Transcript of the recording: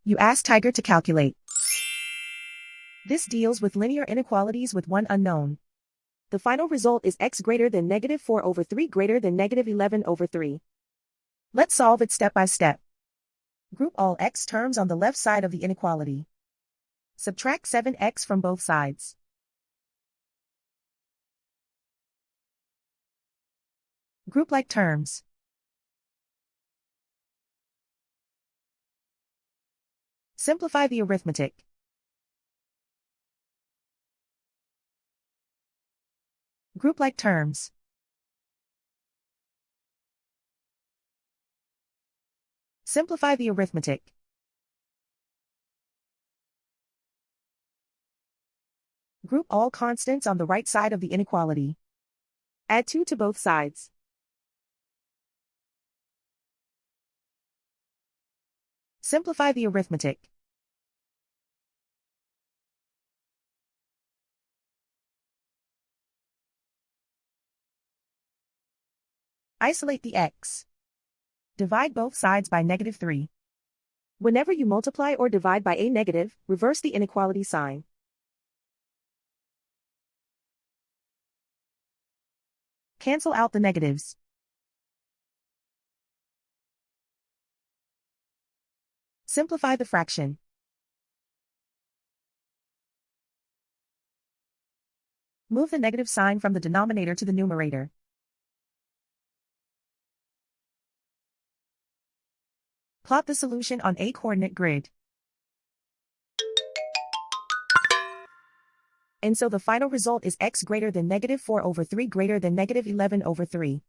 You ask Tiger to calculate. This deals with linear inequalities with one unknown. The final result is x greater than negative 4 over 3 greater than negative 11 over 3. Let's solve it step by step. Group all x terms on the left side of the inequality. Subtract 7x from both sides. Group like terms. Simplify the arithmetic. Group like terms. Simplify the arithmetic. Group all constants on the right side of the inequality. Add 2 to both sides. Simplify the arithmetic. Isolate the x. Divide both sides by negative 3. Whenever you multiply or divide by a negative, reverse the inequality sign. Cancel out the negatives. Simplify the fraction. Move the negative sign from the denominator to the numerator. Plot the solution on a coordinate grid. And so the final result is x greater than negative 4 over 3 greater than negative 11 over 3.